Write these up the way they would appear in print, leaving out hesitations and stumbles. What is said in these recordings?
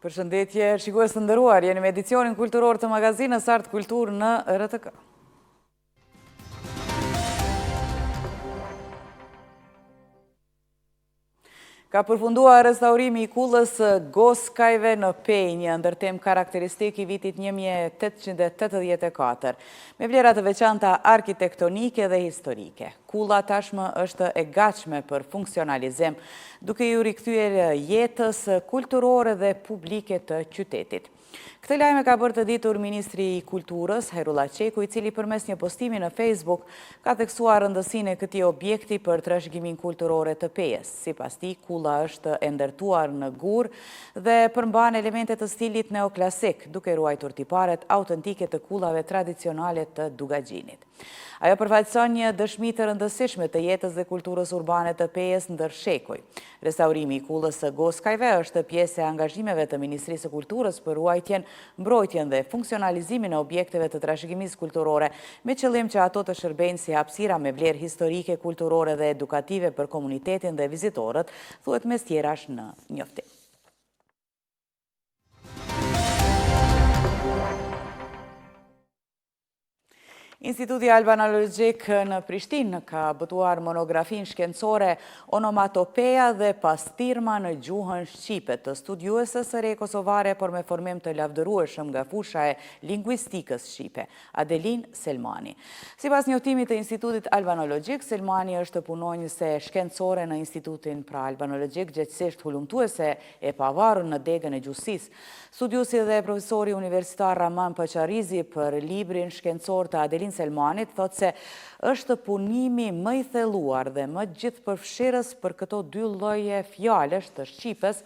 Përshëndetje, shikues të nderuar, jeni me edicionin kulturor të magazinës Art Kultur në RTK. Ka përfunduar restaurimi I kullës Goskajve në Pej, një ndërtim karakteristik I vitit 1884, me vlera të veçanta arkitektonike dhe historike. Kulla tashmë është e gatshme për funksionalizim, duke ju rikthyer jetës kulturore dhe publike të qytetit. Këtë lajme ka bërë të ditur Ministri I Kulturës, Herullah Qeku, I cili përmes një postimi në Facebook ka theksuar rëndësinë e këtij objekti për trashëgiminë kulturore të Pejës. Sipas tij, kulla është e ndërtuar në gur dhe përmban elemente të stilit neoklasik, duke ruajtur tiparet autentike të kullave tradicionale të Dugaxhinit. Ajo përfaqëson një dëshmi të rëndësishme të jetës dhe kulturës urbane të Pejës ndër shekuj. Restaurimi I kullës së Goskajve është pjesë e angazhimeve të Ministrisë së Kulturës për ruajtjen, mbrojtjen dhe funksionalizimin e objekteve të trashëgimisë kulturore, me qëllim që ato të shërbejnë si hapësira me vlerë historike, kulturore dhe edukative për komunitetin dhe vizitorët, thuhet mes tjerash në njoftim. Instituti Albanologjik në Prishtinë ka botuar monografin shkencore Onomatopeja dhe pastirma në gjuhën shqipe të studiuesës së re kosovare, por me formim të lavdërueshëm nga fusha e lingvistikës shqipe, Adelin Selmani. Sipas njoftimit të Institutit Albanologjik, Selmani është punonjëse shkencore në Institutin Albanologjik, gjithsesi hulumtuese e pavarur në degën e gjuhësisë. Studiuesi dhe profesori universitar Raman Pacharizi për librin shkencor të Adelin Selmanit thot se është punimi më I thelluar dhe më gjithëpërfshirës për këto dy lloje fjalesh të shqipës,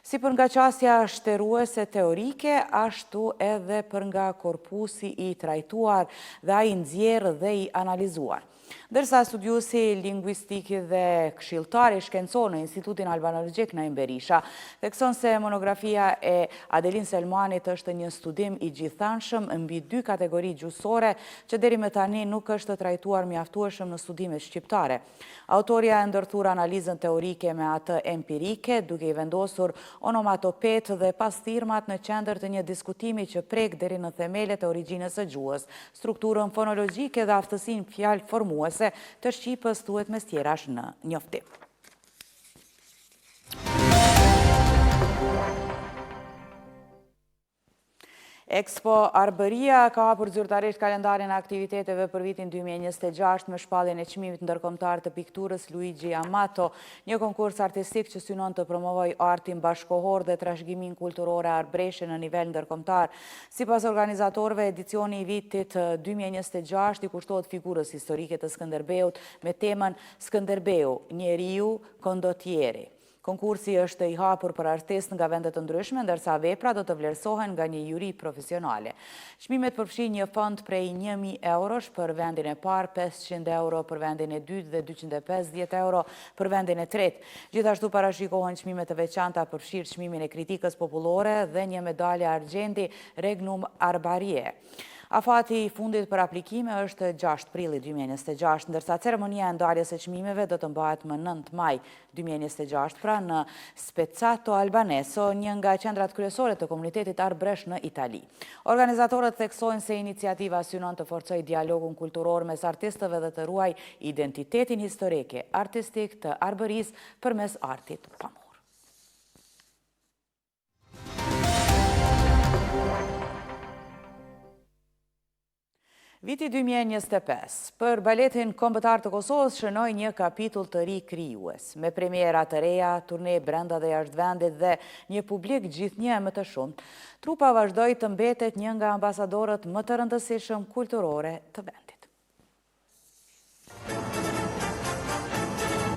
si për nga qasja shtëruese teorike, ashtu edhe për nga korpusi I trajtuar dhe ai nxjerrë dhe I analizuar. Ndërsa studiuesi lingvistiki dhe këshilltari shkencor në Institutin Albanologjik Naim Berisha thekson se monografia e Adelin Selmanit është një studim I gjithanshëm mbi dy kategori gjuhësore që deri më tani nuk është trajtuar mjaftueshëm në studimet shqiptare. Autoria e ndërthur analizën teorike me atë empirike, duke I vendosur onomatopet dhe pastirmat në qendër të një diskutimi që prek deri në themelet e origjinës së gjuhës, strukturën fonologjike dhe aftësinë fjalë formuese të shqipës, thuhet mes tjerash në njoftim. Expo Arbëria ka hapur zyrtarisht kalendarin e aktiviteteve për vitin 2026 me shpalljen e çmimit ndërkombëtar të pikturës Luigi Amato, një konkurs artistik që synon të promovojë artin bashkëkohor dhe trashëgiminë kulturore arbëreshe në nivel ndërkombëtar. Sipas organizatorëve, edicioni I vitit 2026 I kushtohet figurës historike të Skënderbeut me temën Skënderbeu, njeriu kondotjeri. Konkursi është I hapur për artistë nga vende të ndryshme, ndërsa vepra do të vlerësohen nga një juri profesionale. Çmimet përfshin një fond prej 1.000 eurosh për vendin e parë, 500 euro për vendin e dytë dhe 250 euro për vendin e tretë. Gjithashtu parashikohen çmime të veçanta përfshirë çmimin e kritikës popullore dhe një medalje argjendi Regnum Arbarie. Afati I fundit për aplikime është 6 prilli 2026, ndërsa ceremonia e ndarjes së çmimeve do të mbahet më 9 maj 2026, pra në Spezzato Albaneso, një nga qendrat kryesore të komunitetit arbëresh në Itali. Organizatorët theksojnë se iniciativa synon të forcojë dialogun kulturor mes artistëve dhe të ruajë identitetin historike, artistik të arbërisë përmes artit pamor. Viti 2025, për baletin kombëtar të Kosovës shënoi një kapitull të ri krijues, me premiera të reja, turne brenda dhe jashtë vendit dhe një publik gjithnjë e më të shumt. Trupa vazhdoi të mbetet një nga ambasadorët më të rëndësishëm kulturore të vendit.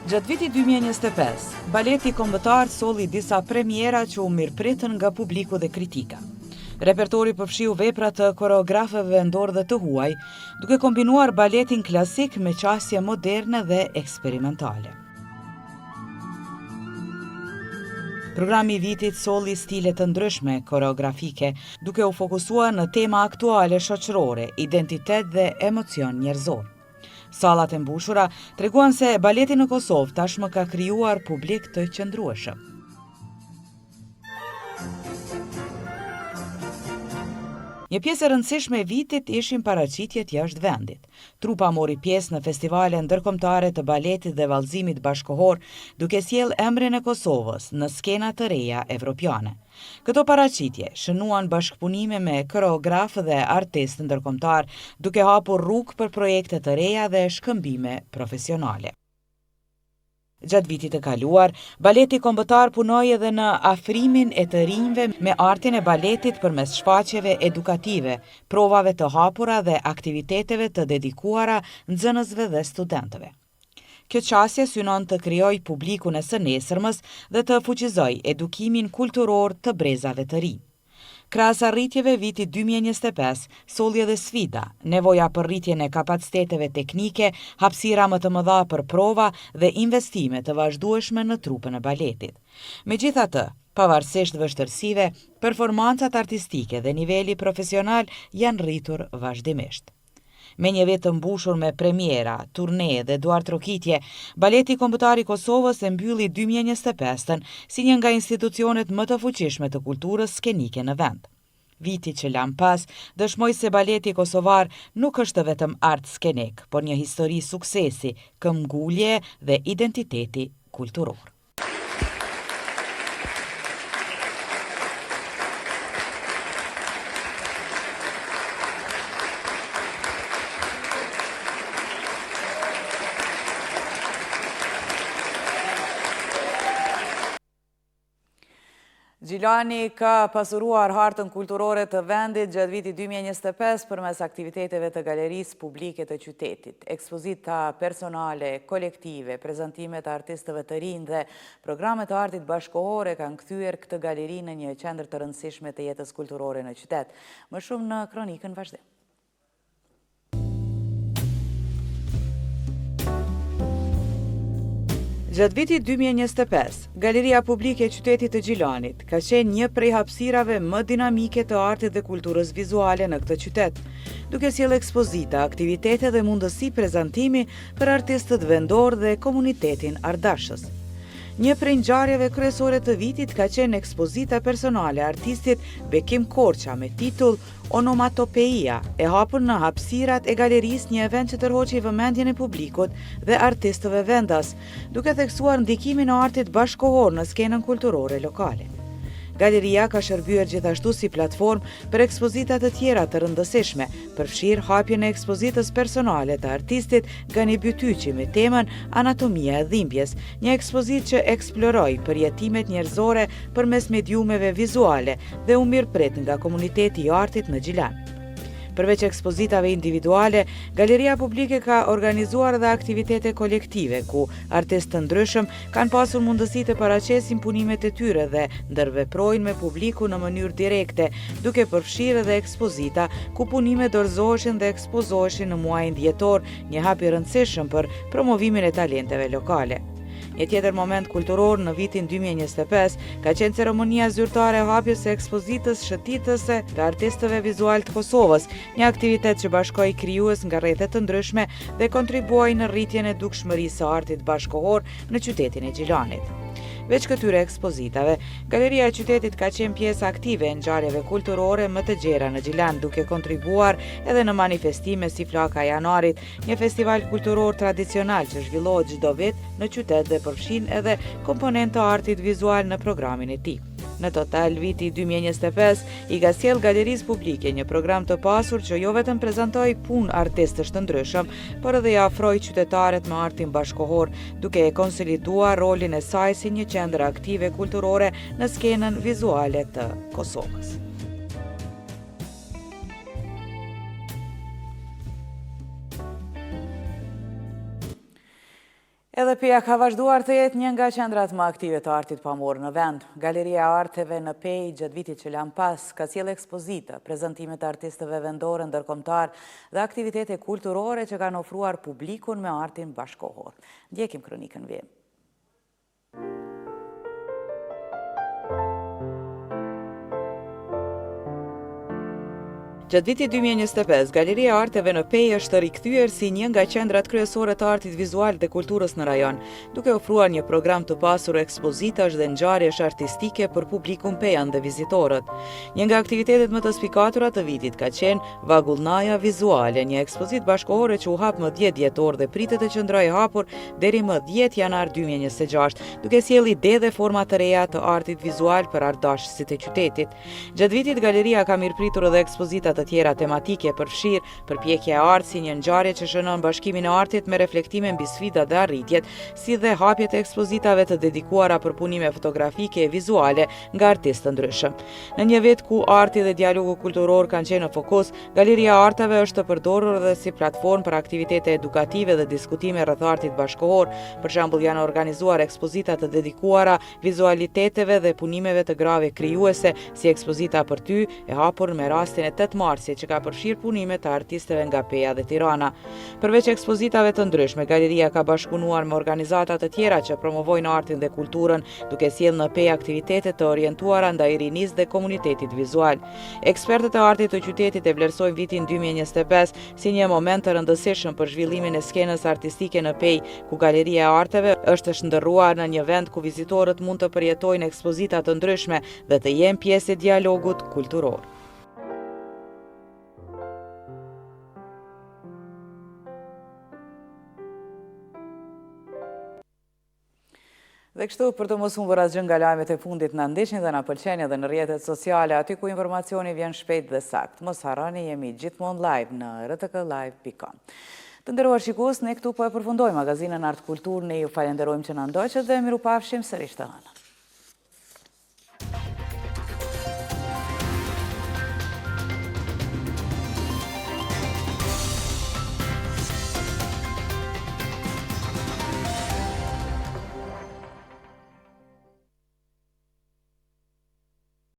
Gjatë vitit 2025, baleti kombëtar solli disa premiera që u mirëpritën nga publiku dhe kritika. Repertori përfshiu vepra të koreografëve vendor dhe të huaj, duke kombinuar baletin klasik me qasje moderne dhe eksperimentale. Programi I vitit solli stile të ndryshme koreografike, duke u fokusuar në tema aktuale shoqërore, identitet dhe emocion njerëzor. Sallat e mbushura treguan se baleti në Kosovë tashmë ka krijuar publik të qëndrueshëm. Një pjesë e rëndësishme e vitit ishin paraqitjet jashtë vendit. Trupa mori pjesë në festivale ndërkombëtare të baletit dhe vallëzimit bashkëkohor, duke sjellë emrin e Kosovës në skena të reja evropiane. Këto paraqitje shënuan bashkëpunime me koreografë dhe artistë ndërkombëtar, duke hapur rrugë për projekte të reja dhe shkëmbime profesionale. Gjatë vitit të kaluar, baleti kombëtar punoi edhe në afrimin e të rinjve me artin e baletit përmes shfaqjeve edukative, provave të hapura dhe aktiviteteve të dedikuara nxënësve dhe studentëve. Kjo qasje synon të krijojë publikun e së nesërmës dhe të fuqizojë edukimin kulturor të brezave të rinj. Krahas arritjeve vitit 2025, solli edhe sfida, nevoja për rritjen e kapaciteteve teknike, hapësira më të mëdha për prova dhe investime të vazhdueshme në trupën e baletit. Megjithatë, pavarësisht vështirësive, performancat artistike dhe niveli profesional janë rritur vazhdimisht. Me një vit të mbushur me premiera, turne dhe duartrokitje, Baleti Kombëtar i Kosovës e mbylli 2025-ën si një nga institucionet më të fuqishme të kulturës skenike në vend. Viti që lan pas dëshmoi se baleti kosovar nuk është vetëm art skenik, por një histori suksesi, këmbgulje dhe identiteti kulturor. Gjilani ka pasuruar hartën kulturore të vendit gjatë vitit 2025 përmes aktiviteteve të galerisë publike të qytetit, ekspozita personale, kolektive, prezantime të artistëve të rinj dhe programe të artit bashkëkohore kanë kthyer këtë galeri në një qendër të rëndësishme të jetës kulturore në qytet. Më shumë në kronikën vazhdim. Gjatë vitit 2025, Galeria Publike e Qytetit të Gjilanit ka qenë një prej hapësirave më dinamike të artit dhe kulturës vizuale në këtë qytet, duke sjellë ekspozita, aktivitete dhe mundësi prezantimi për artistët vendor dhe komunitetin ardashës. Një prej ngjarjeve kryesore të vitit ka qenë ekspozita personale e artistit Bekim Korça me titull Onomatopeia, e hapur në hapësirat e galerisë, një event që tërhoqi vëmendjen e publikut dhe artistëve vendas, duke theksuar ndikimin e artit bashkëkohor në skenën kulturore lokale. Galeria ka shërbyer gjithashtu si platformë për ekspozita të tjera të rëndësishme, përfshirë hapjen e ekspozitës personale të artistit Gani Bytyqi me temën Anatomia e dhimbjes, një ekspozitë që eksploroi përjetimet njerëzore përmes mediumeve vizuale dhe u mirëpret nga komuniteti i artit në Gjilan. Përveç ekspozitave individuale, Galeria Publike ka organizuar dhe aktivitete kolektive, ku artistë të ndryshëm kanë pasur mundësi të paraqesin punimet e tyre dhe ndërveprojnë me publiku në mënyrë direkte, duke përfshirë edhe ekspozita ku punimet dorëzoheshin dhe ekspozoheshin në muajin dhjetor, një hap i rëndësishëm për promovimin e talenteve lokale. Një tjetër moment kulturor në vitin 2025 ka qenë ceremonia zyrtare e hapjes së ekspozitës shëtitëse të artistëve vizual të Kosovës, një aktivitet që bashkoi krijues nga rrethe të ndryshme dhe kontribuoi në rritjen e dukshmërisë së artit bashkëkohor në qytetin e Gjilanit. Veç këtyre ekspozitave, Galeria e Qytetit ka qenë pjesë aktive e ngjarjeve kulturore më të gjera në Gjilan, duke kontribuar edhe në manifestime si Flaka e Janarit, një festival kulturor tradicional që zhvillohet çdo vit në qytet dhe përfshin edhe komponentë të artit vizual në programin e tij. Në total, viti 2025 i ka sjell Galerisë Publike një program të pasur që jo vetëm prezantoi punë artistësh të ndryshëm, por edhe i afroi qytetarët me artin bashkëkohor, duke e konsoliduar rolin e saj si një qendër aktive kulturore në skenën vizuale të Kosovës. Edhe Peja ka vazhduar të jetë një nga qendrat më aktive të artit pamor në vend. Galeria e Arteve në Pejë gjatë vitit që lan pas ka sjellë ekspozita, prezantime të artistëve vendor ndërkombëtar dhe aktivitete kulturore që kanë ofruar publikun me artin bashkëkohor. Ndjekim kronikën vim. Gjatë vitit 2025, Galeria e Arteve në Pejë është rikthyer si një nga qendrat kryesore të artit vizual dhe kulturës në rajon, duke ofruar një program të pasur ekspozitash dhe ngjarjesh artistike për publikun pejan dhe vizitorët. Një nga aktivitetet më të spikatura të vitit ka qenë Vagullnaja Vizuale, një ekspozitë bashkëkohore që u hap më 10 dhjetor dhe pritet të qëndrojë hapur deri më 10 janar 2026, duke sjellë ide dhe forma të reja të artit vizual për ardashësit e qytetit. Gjatë vitit Galeria ka mirëpritur edhe ekspozita të tjera tematike përfshirë përpjekja e artë si një ngjarje që shënon bashkimin e artit me reflektime mbi sfidat dhe arritjet, si dhe hapjet e ekspozitave të dedikuara për punime fotografike e vizuale nga artistë të ndryshëm. Në një vit ku arti dhe dialogu kulturor kanë qenë në fokus, Galeria e Arteve është të përdorur edhe si platformë për aktivitete edukative dhe diskutime rreth artit bashkëkohor. Për shembull, janë organizuar ekspozita të dedikuara vizualiteteve dhe punimeve të grave krijuese, si ekspozita për ty e hapur me rastin e 8 marsit që ka përfshirë punime të artisteve nga Peja dhe Tirana. Përveç ekspozitave të ndryshme, Galeria ka bashkëpunuar me organizata të tjera që promovojnë artin dhe kulturën, duke sjellë në Pejë aktivitete të orientuara ndaj rinisë dhe komunitetit vizual. Ekspertët e artit të qytetit e vlerësojnë vitin 2025 si një moment të rëndësishëm për zhvillimin e skenës artistike në Pejë, ku Galeria e Arteve është shndërruar në një vend ku vizitorët mund të përjetojnë ekspozita të ndryshme dhe të jenë pjesë e dialogut kulturor. Dhe kështu, për të mos humbur asgjë nga lajmet e fundit, na ndiqni dhe na pëlqeni edhe në rrjetet sociale, aty ku informacioni vjen shpejt dhe sakt. Mos harroni, jemi gjithmonë live në rtklive.com. Të nderuar shikues, ne këtu po e përfundojmë magazinën Art Kultur. Ne ju falenderojmë që na ndoqët dhe mirupafshim sërish të hënë.